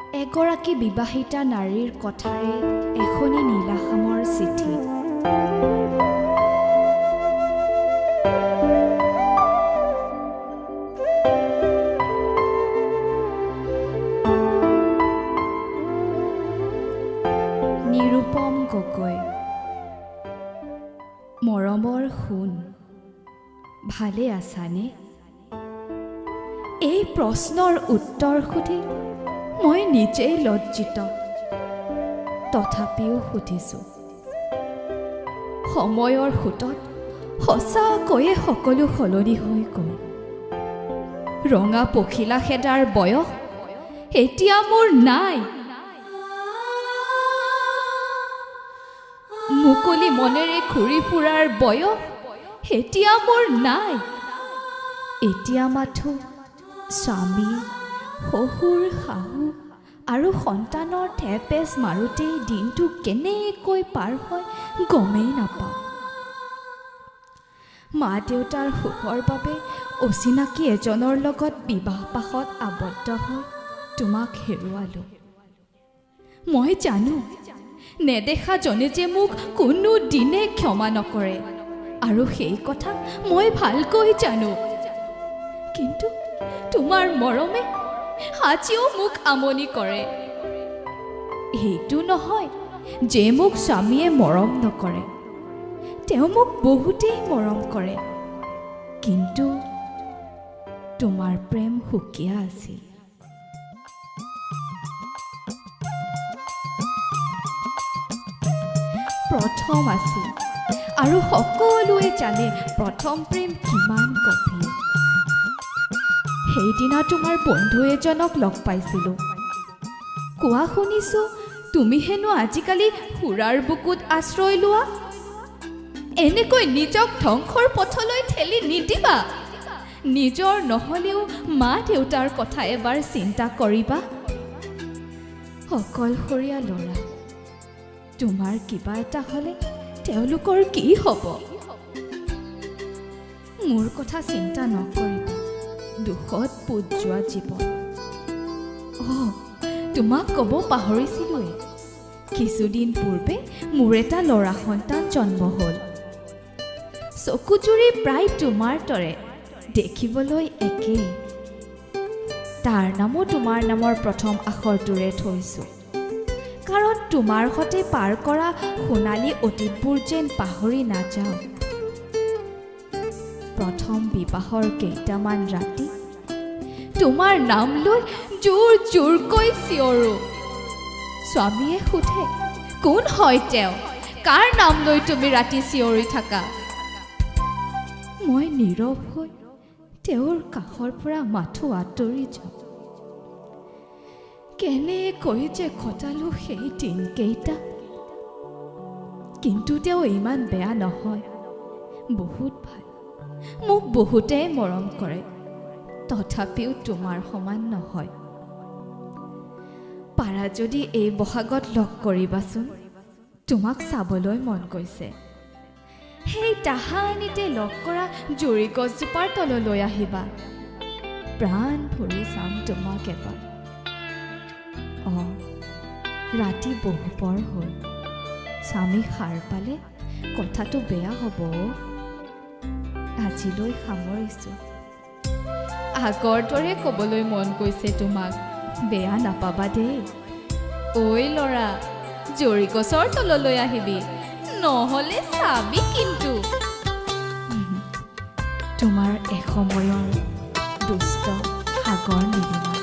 এগৰাকী বিবাহিতা নাৰীৰ কথাৰে এখনি নীলাখামৰ চিঠি। নিৰুপম গগৈ। মৰমৰ সোণ, ভালে আছানে? এই প্ৰশ্নৰ উত্তৰ সুধি মই নিজেই লজ্জিত, তথাপিও সুধিছোঁ। সময়ৰ সোঁতত সঁচাকৈয়ে সকলো সলনি হৈ গ'ল। ৰঙা পখিলা খেদাৰ বয়স এতিয়া মোৰ নাই। মুকলি মনেৰে ঘূৰি ফুৰাৰ বয়স এতিয়া মোৰ নাই। এতিয়া মাথো স্বামী, শহুৰ, শাহু আৰু সন্তানৰ থেপেচ মাৰোঁতেই দিনটো কেনেকৈ পাৰ হয় গমেই নাপাওঁ। মা দেউতাৰ সুখৰ বাবে অচিনাকি এজনৰ লগত বিবাহ পাশত আবদ্ধ হৈ তোমাক হেৰুৱালোঁ। মই জানো নেদেখাজনে যে মোক কোনো দিনে ক্ষমা নকৰে, আৰু সেই কথা মই ভালকৈ জানো। কিন্তু তোমাৰ মৰমে আজিও মোক আমনি কৰে। এইটো নহয় যে মোক স্বামীয়ে মৰম নকৰে, তেওঁ মোক বহুতেই মৰম কৰে, কিন্তু তোমাৰ প্ৰেম সুকীয়া আছিল। প্ৰথম আছিল, আৰু সকলোৱে জানে প্ৰথম প্ৰেম কিমান গভীৰ। সেইদিনা তোমাৰ বন্ধু এজনক লগ পাইছিলোঁ। কোৱা শুনিছোঁ তুমি হেনো আজিকালি সুৰাৰ বুকুত আশ্ৰয় লোৱা। এনেকৈ নিজক ধ্বংসৰ পথলৈ ঠেলি নিদিবা। নিজৰ নহ'লেও মা দেউতাৰ কথা এবাৰ চিন্তা কৰিবা। অকলশৰীয়া ল'ৰা, তোমাৰ কিবা এটা হ'লে তেওঁলোকৰ কি হ'ব? মোৰ কথা চিন্তা নকৰিবা, দুখত পোত যোৱা জীৱন। তোমাক ক'ব পাহৰিছিলোঁৱে, কিছুদিন পূৰ্বে মোৰ এটা ল'ৰা সন্তান জন্ম হ'ল। চকুজুৰি প্ৰায় তোমাৰ দৰে, দেখিবলৈ একেই। তাৰ নামো তোমাৰ নামৰ প্ৰথম আখৰটোৰে থৈছোঁ, কাৰণ তোমাৰ সৈতে পাৰ কৰা সোণালী অতীতবোৰ যেন পাহৰি নাযাওঁ। প্ৰথম বিবাহৰ কেইটামান ৰাতি তোমাৰ নাম লৈ জোৰ জোৰকৈ চিঞৰো। স্বামীয়ে সোধে, কোন হয় তেওঁ, কাৰ নাম লৈ তুমি ৰাতি চিঞৰি থাকা? মই নীৰৱ হৈ তেওঁৰ কাষৰ পৰা মাথো আঁতৰি যাওঁ। কেনেকৈ যে কটালো সেই দিনকেইটা। কিন্তু তেওঁ ইমান বেয়া নহয়, বহুত ভাল, মোক বহুতেই মৰম কৰে, তথাপিও তোমাৰ সমান নহয়। পাৰা যদি এই বহাগত লগ কৰিবাচোন, তোমাক চাবলৈ মন গৈছে। সেই তাহানিতে লগ কৰা জুৰি গছজোপাৰ তললৈ আহিবা, প্ৰাণ ভৰি চাম তোমাক এবাৰ। ৰাতি বহুপৰ হ'ল, স্বামী সাৰ পালে কথাটো বেয়া হ'ব। আজিলৈ সামৰিছোঁ। আগৰ দৰে ক'বলৈ মন গৈছে তোমাক, বেয়া নাপাবা দেই। ঐ ল'ৰা, জৰি গছৰ তললৈ আহিবি, নহ'লে চাবি কিন্তু। তোমাৰ এসময়ৰ দুষ্ট সাগৰ নীলিমা।